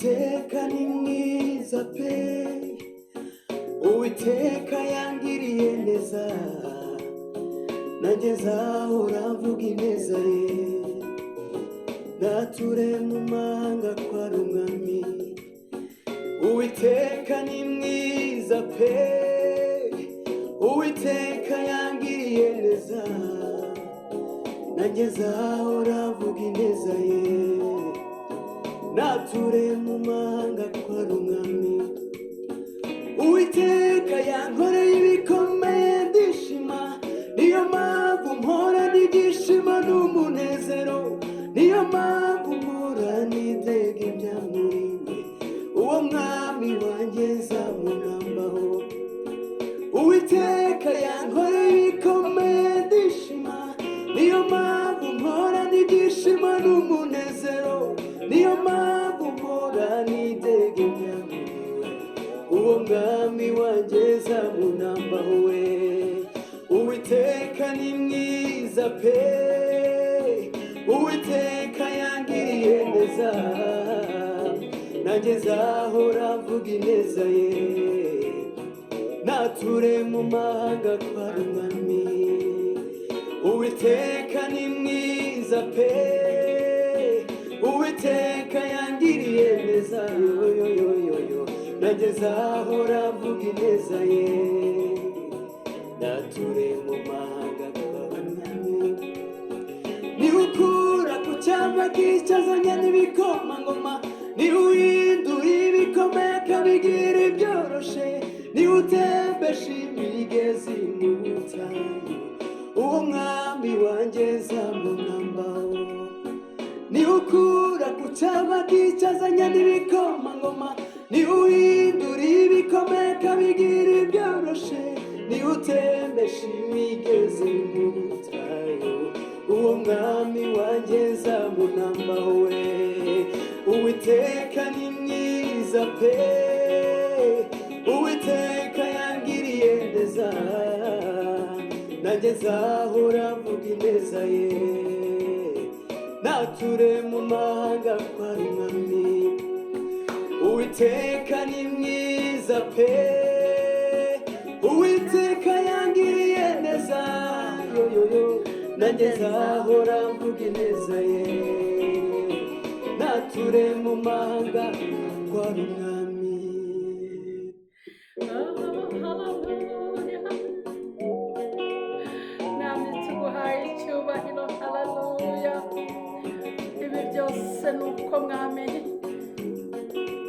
Uwiteka ni mwiza pe, Uwiteka yangiriye neza, nanjye nzahora mvuga ineza ye. Nature mu mahanga kwa rumwami. Uwiteka ni mwiza pe, Uwiteka yangiriye neza, nanjye nzahora mvuga ineza ye. Nature mu mahanga kwa rumwami. Uwiteka yankoreye ibikomeye ndishima, niyo mpamvu mpora nigishima n'umunezero, niyo mpamvu mpora nidega ibyamuriwe. Uwo mwami wanjye nzamunambaho. Uwiteka yankoreye ibikomeye ndishima, niyo mpamvu mpora nigishima n'umunezero, niyo mpamvu mpora nidega ibyamuriwe. Uwo mwami wanjye nzamunambaho we. Uwiteka ni mwiza pe, Uwiteka yangiriye neza, nanjye nzahora mvuga ineza ye. Nature mu mahanga kwa rumwami. Uwiteka ni mwiza pe, Uwiteka yangiriye neza, nanjye nzahora mvuga ineza ye. Nature mu mahanga kwa rumwami. Niwe ukura ku cyamba cy'icazanya n'ibikomangoma, niwe uhindura ibikomeye akabigira ibyoroshe, niwe utembesha imigezi mu butayu. Uwo mwami wanjye nzamunambaho. Niwe ukura ku cyamba cy'icazanya n'ibikomangoma, niwe uhindura ibikomeye akabigira ibyoroshe, niwe utembesha imigezi mu butayu. Uwo mwami wanjye nzamunambaho we. Uwiteka ni mwiza pe, Uwiteka yangiriye neza, nanjye nzahora mvuga ineza ye. Nature mu mahanga kwa rumwami. Uwiteka ni mwiza pe, Uwiteka yangiriye neza, nanjye nzahora mvuga ineza ye. Nature mu mahanga kwa rumwami. Namwe tuguhaye icyubahiro, haleluya. Ibi byose ni uko mwamenye,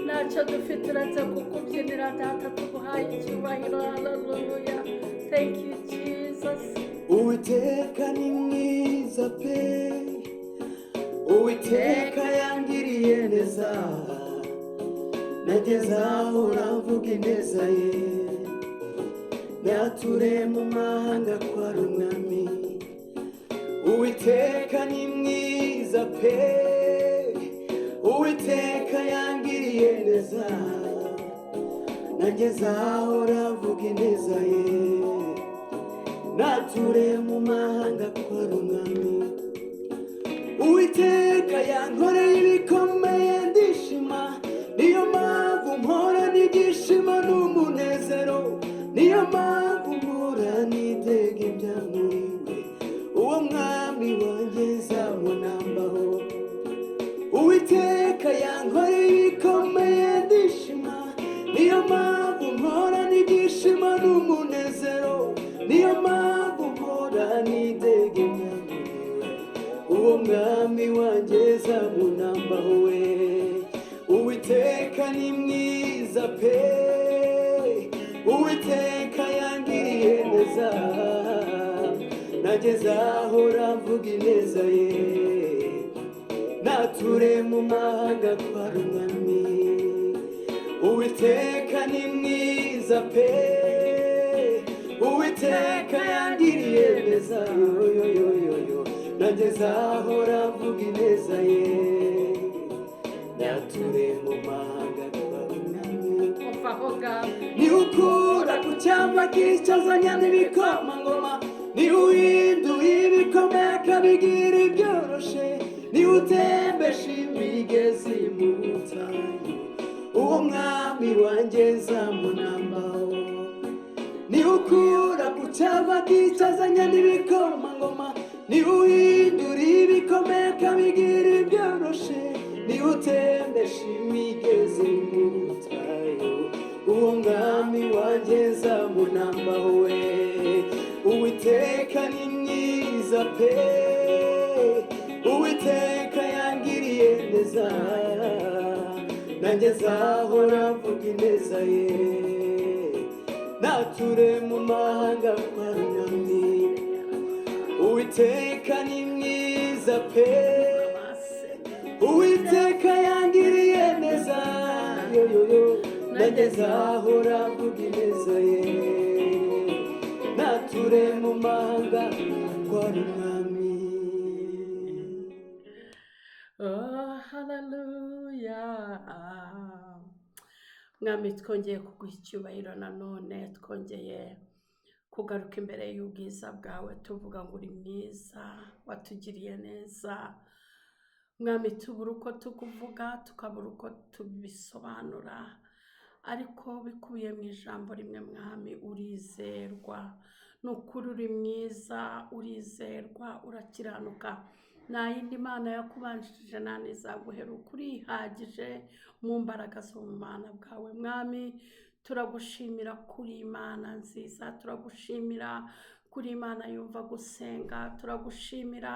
ntacyo dufite uretse kukubyinira data. Tuguhaye icyubahiro, haleluya. Thank you Jesus. Uwiteka ni mwiza pe, Uwiteka yangiriye neza, nanjye nzahora mvuga ineza ye. Nature mu mahanga kwa rumwami. Uwiteka ni mwiza pe, Uwiteka yangiriye neza, nanjye nzahora mvuga ineza ye. Nature mu mahanga kwa rumwami. Uwiteka yankoreye ibikomeye ndishima, niyo mpamvu mpora nigishima n'umunezero, niyo mpamvu mpora nidega ibyamuriwe. Uwo mwami wanjye nzamunambaho. Uwiteka yankoreye ibikomeye ndishima, niyo mpamvu mpora nigishima n'umunezero, niyo mpamvu mpora nidega ibyamuriwe. Uwo mwami wanjye nzamunambaho we. Uwiteka ni mwiza pe, Uwiteka yangiriye neza, nanjye nzahora mvuga ineza ye. Nature mu mahanga kwa rumwami. Uwiteka ni mwiza pe, Uwiteka yangiriye neza, nanjye nzahora mvuga ineza ye. Nature mu mahanga kwa rumwami. Niwe ukura ku cyamba cy'icazanya n'ibikomangoma, niwe uhindura ibikomeye akabigira ibyoroshe, niwe utembesha imigezi mu butayu, uwo mwami wanjye nzamunambaho. Niwe ukura ku cyava kicazanya n'ibikomangoma, niwe uhindura ibikomeye akabigira ibyoroshe, niwe utembesha imigezi mu butayu, uwo mwami wanjye nzamunambaho we. Uwiteka ni mwiza pe, Uwiteka yangiriye neza, nanjye nzahora mvuga ineza ye, nature mu mahanga kwa runami. Uwiteka ni mwiza pe, Uwiteka yangiriye neza, nanjye nzahora mvuga ineza ye, nature mu mahanga kwa runami. Oh, hallelujah. Mwami, twongeye kuguha icyubahiro nanone, twongeye kugaruka imbere y'ubwiza bwawe tuvuga ngo uri mwiza, watugiriye neza. Mwami, tubura uko tukuvuga, tukabura uko tubisobanura, ariko bikubiye mu ijambo rimwe. Mwami, urizerwa, nukuri uri mwiza, urizerwa, urakiranuka. Nta yindi mana yakubanjirije nta n'izaguheruka, urihagije mu mbaraga z'ubumana bwawe. Mwami, turagushimira kuri Imana nziza, turagushimira kuri Imana yumva gusenga, turagushimira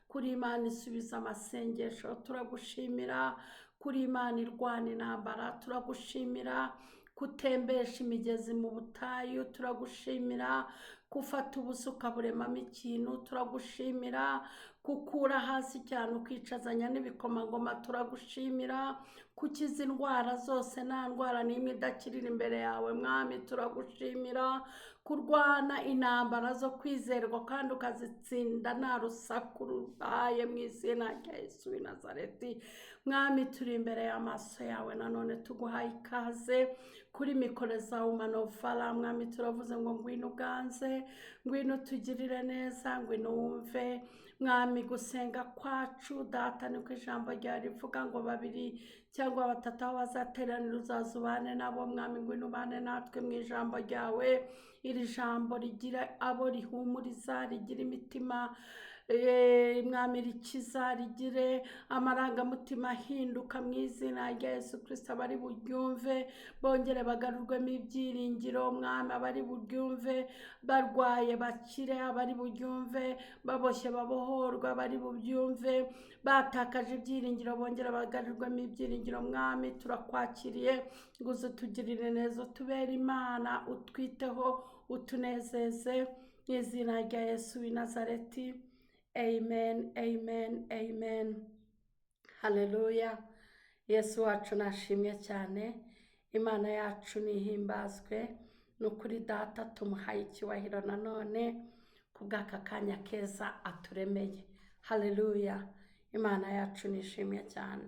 kuri Imana isubiza amasengesho, turagushimira kuri Imana irwana intambara, turagushimira kutembesha imigezi mu butayu, turagushimira gufata ubusa ukaburemamo ikintu, turagushimira gukura hasi cyane ukicazanya n'ibikomangoma, turagushimira gukiza indwara zose, nta ndwara n'imwe idakirira imbere yawe. Mwami, turagushimira kurwana intambara zo kwizerwa kandi ukazitsinda nta rusaku rubaye, mu izina rya Yesu w'i Nazareti. Mwami, turi imbere y'amaso yawe nanone, tuguhaye ikaze kuri mikoro za Woman of Valor. Mwami, turavuze ngo ngwino uganze, ngwino tugirire neza, ngwino wumve. Mwami, gusenga kwacu data niko ijambo ryawe rivuga ngo babiri cyangwa batatu aho bazateranira uzaza ubane nabo. Mwami, ngwino ubane natwe mu ijambo ryawe, iri jambo rigira abo rihumuriza, rigira imitima Mwami rikiza, rigire amarangamutima ahinduka mu izina rya Yesu Kristo. Abari buryumve bongere bagarurwemo ibyiringiro. Mwami, abari buryumve barwaye bakire, abari buryumve baboshye babohorwa, abari buryumve batakaje ibyiringiro bongere bagarurwemo ibyiringiro. Mwami, turakwakiriye ngo uze utugirire neza, utubere Imana, utwiteho, utunezeze mu izina rya Yesu w'i Nazareti. Amen, amen, amen. Haleluya. Yesu wacu nashimye cyane, Imana yacu nihimbazwe. Nukuri data tumuhaye icyubahiro nanone kubw'aka kanya keza aturemeye. Haleluya. Imana yacu nishimye cyane.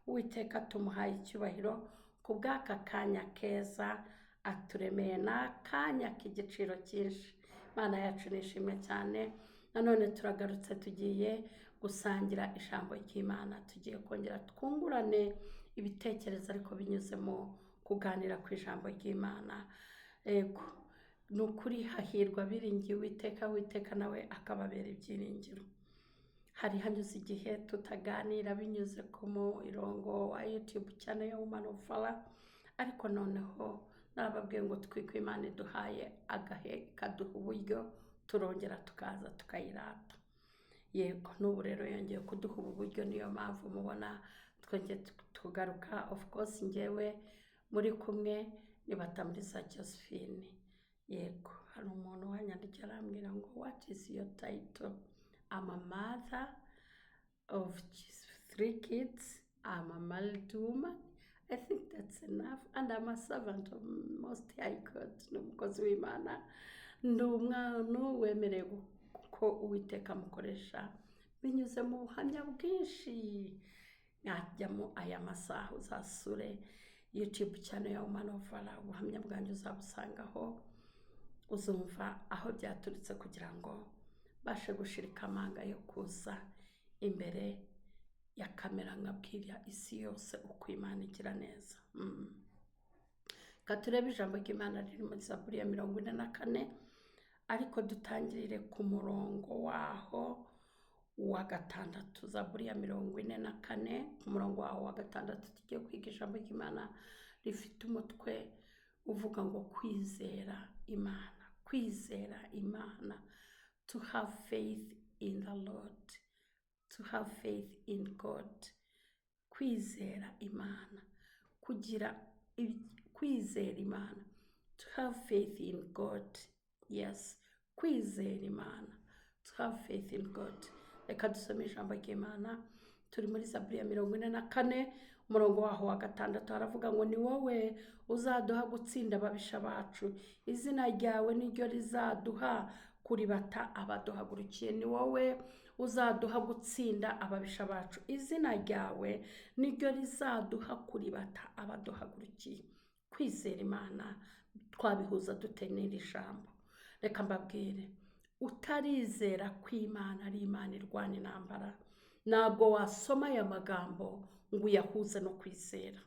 Uwiteka tumuhaye icyubahiro kubw'aka kanya keza aturemeye, n'akanya k'igiciro cyinshi. Imana yacu nishimye cyane. Nanone turagarutse, tugiye gusangira ijambo ry'Imana, tugiye kongera twungurane ibitekerezo ariko binyuze mu kuganira ku ijambo ry'Imana. Ego, nukuri hahirwa biringiye Uwiteka, Uwiteka nawe akababera ibyiringiro. Hari hanyuze igihe tutaganira binyuze ku murongo wa YouTube channel ya Woman of Valor, ariko noneho nababwiye ngo twiko Imana iduhaye agahe kaduha uburyo turongera tukaza tukayirata. Yego, n'ubu rero yongeye kuduha ubu buryo, niyo mpamvu mubona twongeye tugaruka. Of course njyewe muri kumwe ni Batamuriza Josephine. Yego, hari umuntu wanyandikira arambwira ngo what is your title? I'm a mother of 3 kids. I'm a married woman. I think that's enough. And I'm a servant of Most High God. N'umukozi w'Imana. Ndi umwana wemerewe ko Uwiteka amukoresha binyuze mu buhamya bwinshi. Najyamo aya masaha uzasure YouTube channel ya Woman of Valor, ubuhamya bwanjye uzabusangaho, uzumva aho byaturutse kugira ngo bashe gushirika amanga yo kuza imbere yakamera nkabwira isi yose uko Imana igira neza. Turebe ijambo ry'Imana riri muri Zaburi ya 44, ariko dutangirire ku murongo waho wa 6. Zaburi ya 44 ku murongo waho wa 6 tugiye kwiga ijambo ry'Imana rifite umutwe uvuga ngo kwizera Imana. Kwizera Imana, to have faith in the Lord, to have faith in God. Kwizera Imana, kwizera Imana, to have faith in God. Yes, kwizera Imana, to have faith in God. Reka dusome ijambo ry'Imana, turi muri Zaburi ya 44 umurongo waho wa 6. Haravuga ngo ni wowe uzaduha gutsinda ababisha bacu, izina ryawe niryo rizaduha kuribata abaduhagurukiye. Ni wowe uzaduha gutsinda ababisha bacu, izina ryawe niryo rizaduha kuribata abaduhagurukiye. Kwizera Imana twabihuza dute n'iri jambo? Reka mbabwire, utarizera ko Imana ari Imana irwana intambara, ntabwo wasoma aya magambo ngo uyahuze no kwizera.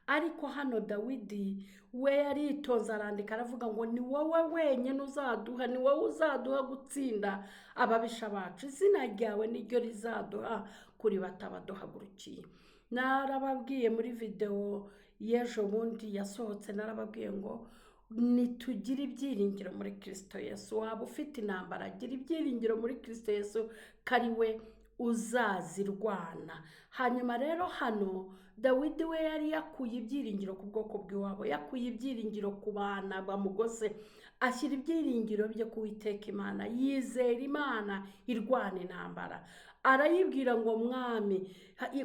Ariko hano Dawidi we yaritonze arandika aravuga ngo ni wowe wenyine uzaduha, ni wowe uzaduha gutsinda ababisha bacu, izina ryawe niryo rizaduha kuribata abaduhagurukiye. Narababwiye muri video y'ejo bundi yasohotse, narababwiye ngo nitugire ibyiringiro muri Kristo Yesu. Waba ufite intambara, gira ibyiringiro muri Kristo Yesu, kari we uzazirwana. Hanyuma rero hano Dawidi we yari yakuye ibyiringiro ku bwoko bw'iwabo, yakuye ibyiringiro ku bana bamugose, ashyira ibyiringiro bye ku Uwiteka Imana, yizera Imana irwana intambara. Arayibwira ngo mwami,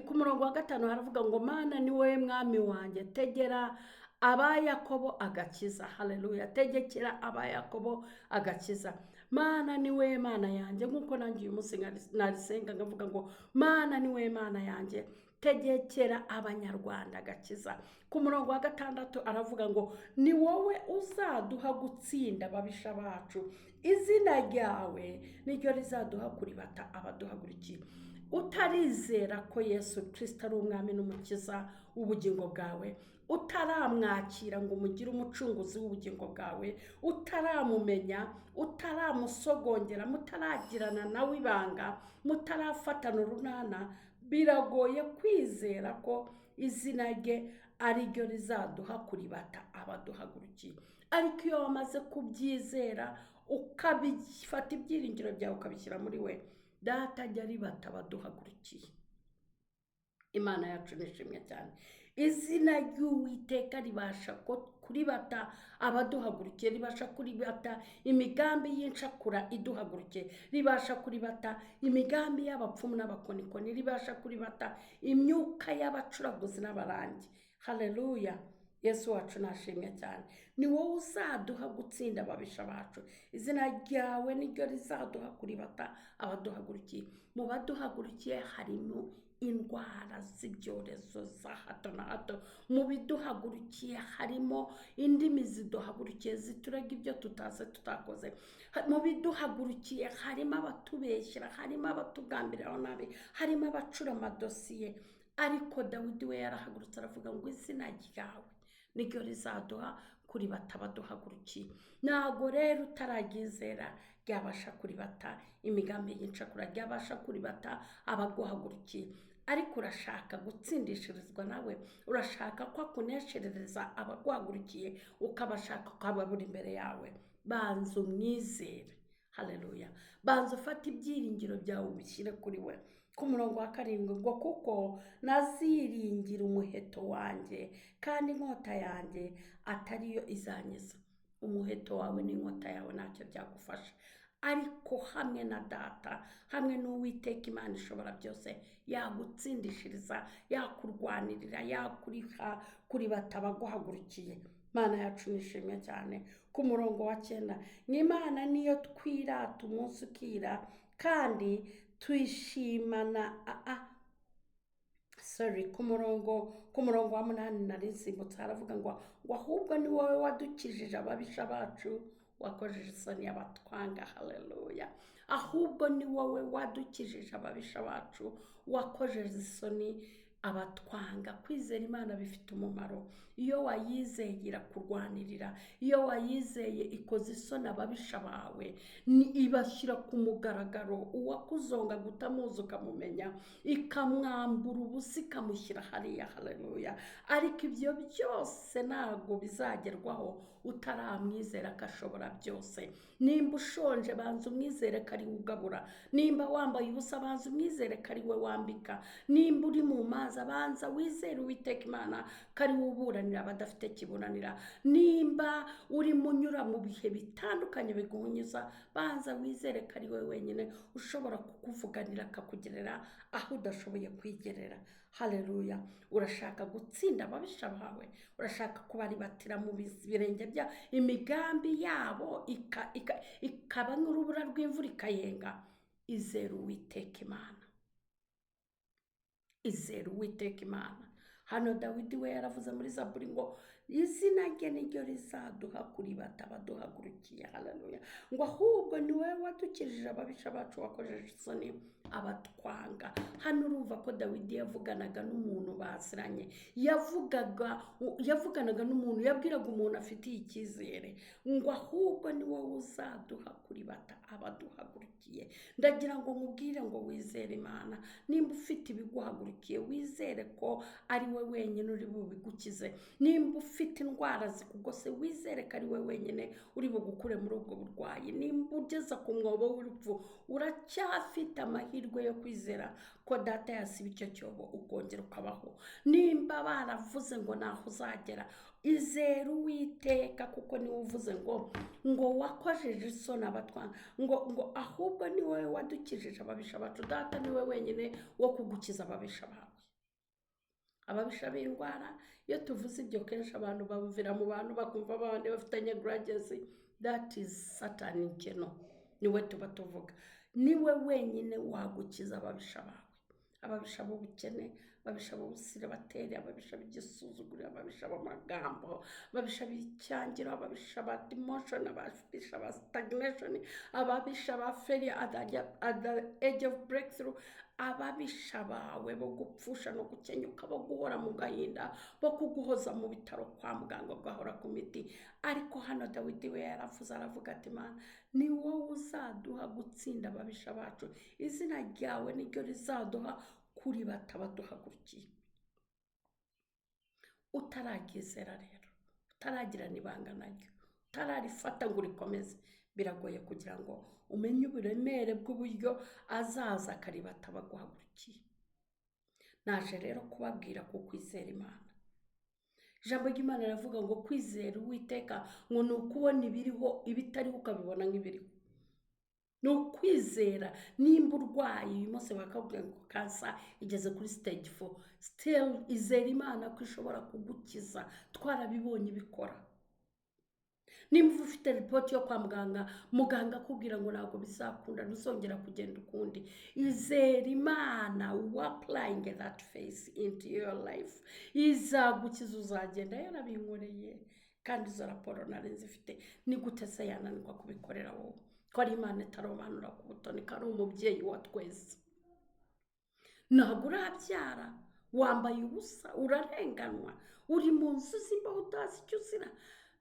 ku murongo wa 5 haravuga ngo Mana ni wowe mwami wanjye, tegera aba Yakobo agakiza. Haleluya, tegekera aba Yakobo agakiza. Mana ni we Mana yanjye, nkuko nanjye uyu munsi narisenga ngavuga ngo Mana ni we Mana yanjye, tegekera abanyarwanda agakiza. Ku murongo wa 6 aravuga ngo ni wowe uzaduha gutsinda ababisha bacu, izina ryawe niryo rizaduha kuribata abaduhagurukiye. Utarizera ko Yesu Kristo ari umwami n'umukiza w'ubugingo bwawe, utaramwakira ngo umugire umucunguzi w'ubugingo bwawe, utaramumenya, utaramusogongera, mutaragirana nawe ibanga, mutarafatana urunana, biragoye kwizera ko izina rye ari ryo rizaduha kuribata abaduhagurukiye. Ariko iyo wamaze kubyizera ukabifata ibyiringiro byawe ukabishyira muri we, Data ajya ribata abaduhagurukiye. Imana yacu nishimwe cyane. Izina ry'Uwiteka ribasha kuribata abaduhagurukiye, ribasha kuribata imigambi y'incakura iduhagurukiye, ribasha kuribata imigambi y'abapfumu n'abakonikoni, ribasha kuribata imyuka y'abacuraguzi n'abarangi. Haleluya, Yesu wacu nashimwe cyane. Ni wowe uzaduha gutsinda ababisha bacu, izina ryawe niryo rizaduha kuribata abaduhagurukiye. Mu baduhagurukiye harimo indwara z'ibyorezo za hato na hato, mu biduhagurukiye harimo indimi ziduhagurukiye zituraga ibyo tutazi tutakoze, mu biduhagurukiye harimo abatubeshyira, harimo abatugambiriraho nabi, harimo abacura amadosiye. Ariko Dawidi we yarahagurutse aravuga ngo izina ryawe niryo rizaduha kuribata abaduhagurukiye. Ntabwo rero utaragizera ryabasha kuribata imigambi y'incakura, ryabasha kuribata abaguhagurukiye. Ariko urashaka gutsindishirizwa nawe, urashaka ko akunesherereza abaguhagurukiye, ukabashaka ukababura imbere yawe, banza umwizere. Haleluya, banza ufate ibyiringiro byawe ubishyire kuri we. Ku murongo wa 7 ngo kuko naziringira umuheto wanjye, kandi inkota yanjye atariyo izanyiza. Umuheto wawe n'inkota yawe ntacyo byagufasha, ariko hamwe na Data, hamwe n'Uwiteka Imana ishobora byose, yagutsindishiriza, yakurwanirira, yakuriha kuribata abaguhagurukiye. Mana yacu nishimwe cyane. Ku murongo wa 9 n'Imana niyo twirata umunsi ukira, kandi twishimana ku murongo wa 8 narizimbutse haravuga ngo ahubwo ni wowe wadukijije ababisha bacu, wakojeje isoni abatwanga. Haleluya, ahubwo ni wowe wadukijije ababisha bacu, wakojeje isoni abatwanga. Kwizera Imana bifite umumaro. Iyo wayizeye irakurwanirira, iyo wayizeye ikoze isoni ababisha bawe, ibashyira ku mugaragaro. Uwakuzonga gutamuzi ukamumenya, ikamwambura ubusa ikamushyira hariya. Haleluya. ariko ibyo byose ntabwo bizagerwaho utaramwizera ko ashobora byose. Nimba ushonje banza umwizere ko ari we ugabura, nimba wambaye ubusa banza umwizere ko ari we wambika, nimba uri mu mazi abanza wizere Uwiteka Imana ko ari we uburanira abadafite kiburanira, nimba urimo unyura mu bihe bitandukanye biguhunyuza banza wizere ko ari we wenyine ushobora kukuvuganira akakugerera aho udashoboye kwigerera. Haleluya. Urashaka gutsinda ababisha bawe, urashaka kubaribatira mu birenge bya imigambi yabo ikaba nk'urubura rw'imvura ikayenga. Izere Uwiteka Imana, izere Uwiteka Imana. Hano Dawidi we yaravuze muri Zaburi ngo izina rye niryo rizaduha kuribata abaduhagurukiye. Haleluya. ngo ahubwo ni wowe wadukijije ababisha bacu, wakojeje isoni abatwanga. Hano urumva ko Dawidi yavuganaga n'umuntu baziranye, yavuganaga n'umuntu, yabwiraga umuntu afitiye icyizere, ngo ahubwo ni wowe uzaduha kuribata abaduhagurukiye. Ndagira ngo nkubwire ngo wizere Imana. Nimba ufite ibiguhagurukiye wizere ko ari we wenyine uri bubigukize. Nimba ufite indwara zikugose wizere ko ari we wenyine uri bugukure muri ubwo burwayi. Nimba ugeze ku mwobo w'urupfu uracyafite amahirwe yo kwizera ko data yasiba icyo cyobo ukongera ukabaho. Nimba baravuze ngo naho uzagera, izere Uwiteka kuko niwe uvuze ngo wakojeje isoni abatwanga, ngo ahubwo ni wowe wadukijije ababisha bacu. Data niwe wenyine wo kugukiza ababisha bawe. Ababisha b'indwara, iyo tuvuze ibyo kenshi abantu bumvira mu bantu bakumva abandi bafitanye grudges. That is Satan ingeno, niwe tuba tuvuga. Niwe wenyine wagukiza ababisha bawe, ababisha b'ubukene, ababisha b'ubusire bateri, ababisha b'igisuzuguriro, ababisha b'amagambo, ababisha b'icyangiro, ababisha ba demotion, ababisha ba stagnation, ababisha ba failure at the edge of breakthrough, ababisha bawe bo gupfusha no gukenyuka, bo guhora mu gahinda, bo kuguhoza mu bitaro kwa muganga ugahora ku miti. Ariko hano Dawidi we yaravuze aravuga ati Mana ni wowe uzaduha gutsinda ababisha bacu, izina ryawe niryo rizaduha kuribata abaduhagurukiye. Utaragizera rero, utaragirana ibanga naryo, utararifata ngo urikomeze, biragoye kugira ngo umenye uburemere bw'uburyo azaza akaribata abaguhagurukiye. Naje rero kubabwira ko kwizera Imana. Ijambo ry'Imana riravuga ngo kwizera Uwiteka ngo ni ukubona ibiriho ibitariho ukabibona nk'ibiriho. Ni ukwizera. Nimba urwaye uyu munsi bakakubwira ngo kansa igeze kuri stage 4, still izera Imana ko ishobora kugukiza. Twarabibonye bikora. Nimba ufite ripoti yo kwa muganga, muganga akubwira ngo ntabwo bizakunda, ntuzongera kugenda ukundi, izera Imana, applying that faith into your life, izagukiza. Uzagenda yarabinkoreye kandi izo raporo nari nzifite. Ni gute se yananirwa kubikorera wowe? Ko ari Imana itarobanura ku butoni, ko ari umubyeyi wa twese. Ntabwo urabyara, wambaye ubusa, urarenganwa, uri mu nzu z'imbaho utazi icyo uzira.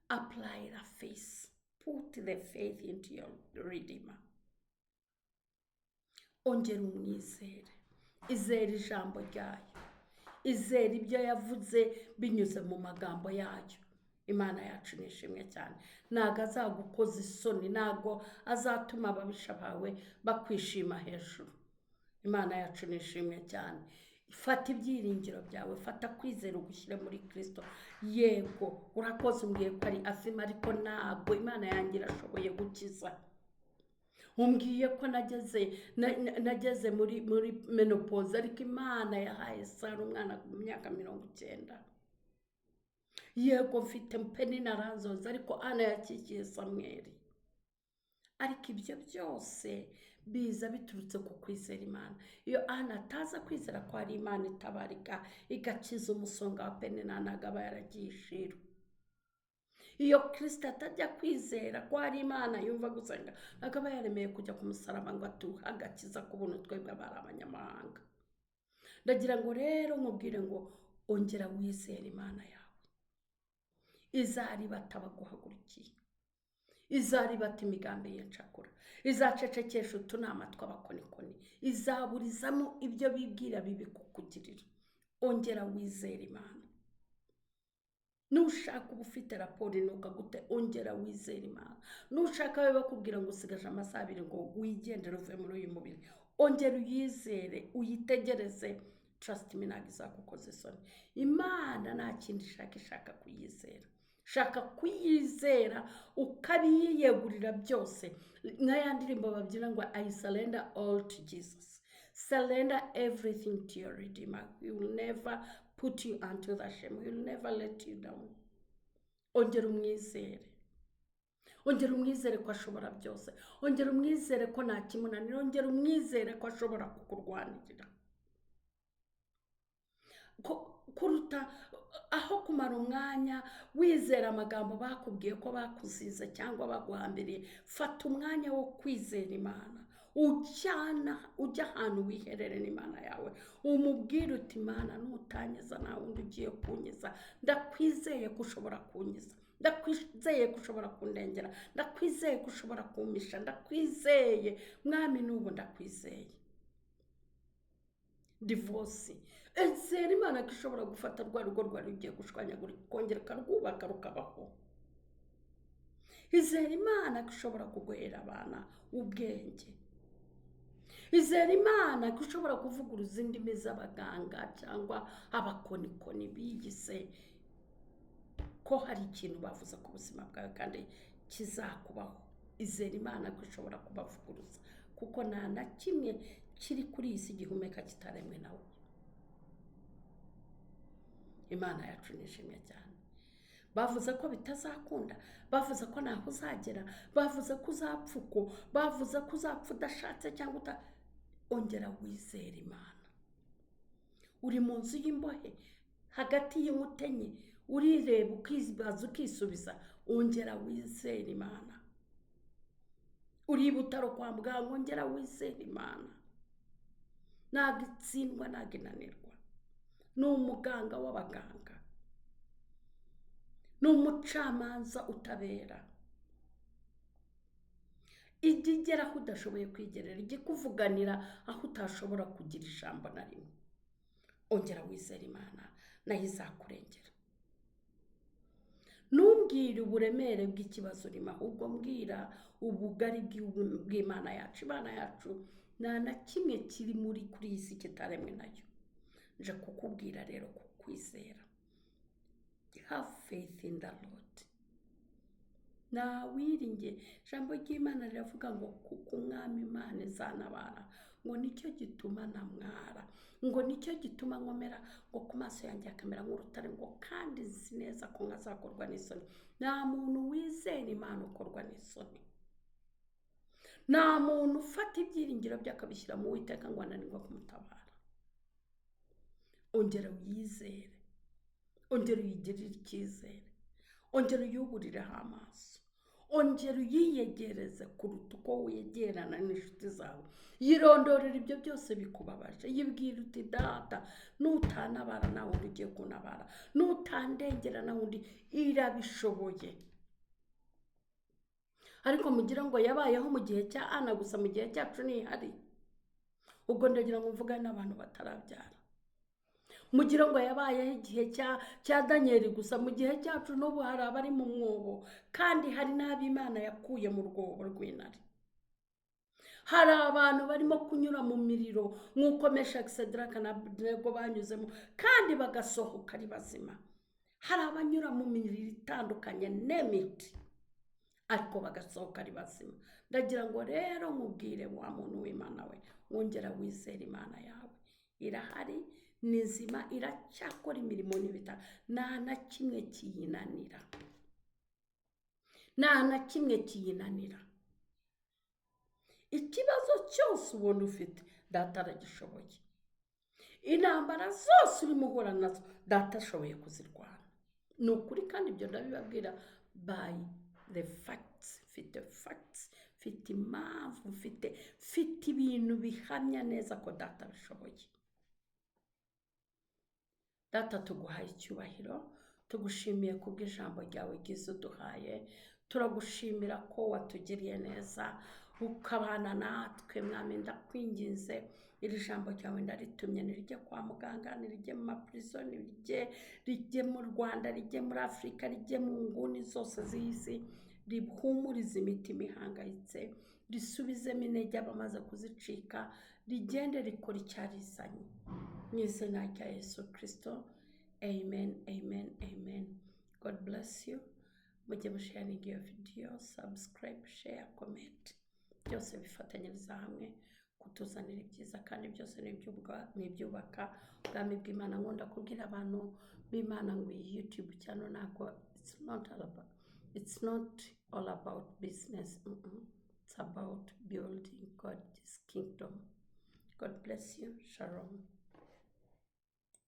Apply the faith. Put the faith into your Redeemer. Ongera umwizere. Izere ijambo ryayo. Izere ibyo yavuze binyuze mu magambo yayo. Imana yacu ni ishimwe cyane. Ntago azagukoza isoni, ntago azatuma ababisha bawe bakwishima hejuru. Imana yacu ni ishimwe cyane. Fata ibyiringiro byawe, fata kwizera ugushyire muri Kristo. Yego urakoze umbwiye ko ari azima, ariko ntabwo Imana yanjye irashoboye gukiza. Umbwiye ko nageze muri menopause, ariko Imana yahaye Sara umwana mu myaka 90. Yego mfite mpeni naranzoza, ariko Ana yakikiye Samweli. Ariko ibyo byose biza biturutse ku kwizera Imana. Iyo Ana ataza kwizera ko hari Imana itabarika igakiza umusonga wa Penina, ntago aba yaragiye ishiro. iyo Kristo atajya kwizera ko hari Imana yumva gusenga akaba yaremeye kujya ku musaraba ngo atuhe agakiza ku buntu twebwe abari abanyamahanga. Ndagira ngo rero mubwire ngo ongera wizere Imana yawe, izaribata abaguhagurukiye, izaribata imigambi y'inshakura, izacecekesha utunama tw'abakonikoni, izaburizamo ibyo bibwira bibi kukugirira. Ongera wizere Imana. Nushaka uba ufite raporo inuka gute, ongera wizere Imana. Nushaka babe bakubwira ngo usigaje amasaha 2 ngo wigendere uve muri uyu mubiri, ongera uyizere, uyitegereze. Trust me, ntabwo izakukoza isoni. Imana nta kindi ishaka kuyizera. Shaka kuyizera ukabiyegurira byose. Nka ya ndirimbo babyina ngo I surrender all to Jesus. Surrender everything to your Redeemer. He will never put you unto the shame. He will never let you down. Ongera umwizere. Ongera umwizere ko ashobora byose. Ongera umwizere ko nta kimunanira. Ongera umwizere ko ashobora kukurwanirira. Kuruta aho kumara umwanya wizera amagambo bakubwiye ko bakuzize cyangwa baguhambiriye, fata umwanya wo kwizera Imana. Ujya ahantu wiherere n'Imana yawe, umubwire uti Imana nutangiza nta wundi ugiye kunkiza, ndakwizeye ko ushobora kunkiza, ndakwizeye ko ushobora kundengera, ndakwizeye ko ushobora kumpisha, ndakwizeye mwami, n'ubu ndakwizeye. Divorce, izera Imana ko ishobora gufata rwa rugo rwari rugiye gushwanyagura kongera karwubaka rukabaho. Izera Imana ko ishobora kuguhera abana ubwenge. Izera Imana ko ushobora kuvuguruza indimi z'abaganga cyangwa abakonikoni biyise ko hari ikintu bavuze ku buzima bwawe kandi kizakubaho. Izera Imana ko ishobora kubavuguruza, kuko nta na kimwe kiri kuri iyi si gihumeka kitaremwe nawe. Imana yacu nishimye cyane. Bavuze ko bitazakunda, bavuze ko ntaho uzagera, bavuze ko uzapfa uko, bavuze ko uzapfa udashatse cyangwa ongera wizere Imana. Uri mu nzu y'imbohe hagati y'inkutenye, urireba ukibaza ukisubiza, ongera wizere Imana. Uri butaro kwa muganga, ongera wizere Imana. Ntabwo itsindwa, ntabwo inanirwa. Ni umuganga w'abaganga, ni umucamanza utabera. Ijya igera aho udashoboye kwigerera, ijya ikuvuganira aho utashobora kugira ijambo na rimwe. Ongera wizere Imana, nayo izakurengera. Ntumbwire uburemere bw'ikibazo urimo, ahubwo mbwira ubugari bw'Imana yacu. Imana yacu nta na kimwe kiri kuri iyi si kitaremwe nayo. Nje kukubwira rero kukwizera. Have faith in the Lord. Na wiringe. Ijambo ry'Imana riravuga ngo kuko Umwami Imana izanabara, ngo nicyo gituma namwara, ngo nicyo gituma nkomera, ngo ku maso yanjye akamera nk'urutare, ngo kandi nzi neza ko nkazakorwa n'isoni. Nta muntu wizera Imana ukorwa n'isoni. Nta muntu ufata ibyiringiro bye akabishyira mu Uwiteka ngo ananirwe kumutabara. Ongera uyizere, ongera uyigirire icyizere, ongera uyuburireho amaso, ongera uyiyegereze kuruta uko wegerana n'inshuti zawe. Yirondorera ibyo byose bikubabaje, yibwira uti data nutanabara nta wundi ugiye kunabara, nutandengera nta wundi irabishoboye. Ariko mugira ngo yabayeho mu gihe cya Ana gusa, mu gihe cyacu ntihari. Ubwo ndagira ngo mvugane n'abantu batarabyara. Mugira ngo yabayeho igihe cya Daniel gusa, mu gihe cyacu n'ubu hari abari mu mwobo, kandi hari n'ab'Imana yakuye mu rwobo rw'intare. Hari abantu barimo kunyura mu miriro nk'uko Meshaki, Shadaraka na Abednego banyuzemo, kandi bagasohoka ari bazima. Hari abanyura mu miriro itandukanye n'imiti, ariko bagasohoka ari bazima. Ndagira ngo rero nkubwire wa muntu w'Imana we, wongera wizere Imana yawe. Irahari, nizima, iracyakora imirimo n'ibitaro. Nta na kimwe kiyinanira, nta na kimwe kiyinanira. Ikibazo cyose ubona ufite, data aragishoboye. Intambara zose urimo uhura nazo, data ashoboye kuzirwana. Ni ukuri, kandi ibyo ndabibabwira by the facts, mfite impamvu, mfite ibintu bihamya neza ko data abishoboye. Data tuguhaye icyubahiro, tugushimiye kubw'ijambo ryawe ryiza uduhaye, turagushimira ko watugiriye neza ukabana natwe. Mwami ndakwinginze, iri jambo ryawe ndaritumye, nirijye kwa muganga, nirijye mu mapurizo, rijye mu Rwanda, rijye muri Afurika, rijye mu nguni zose z'isi, rihumurize imitima ihangayitse, risubizemo intege abamaze kuzicika, rigende rikora icyarizanye. Mu izina rya Yesu Kristo, amen, amen, amen. God bless you. Mujye musharinga iyo video, subscribe, share, comment. Byose bifatanyiriza hamwe kutuzanira ibyiza, kandi byose n'ibyubaka ubwami bw'Imana. Nkunda kubwira abantu b'Imana ngo iyi YouTube channel ntabwo, it's not all about business. It's about building God's kingdom. God bless you. Shalom.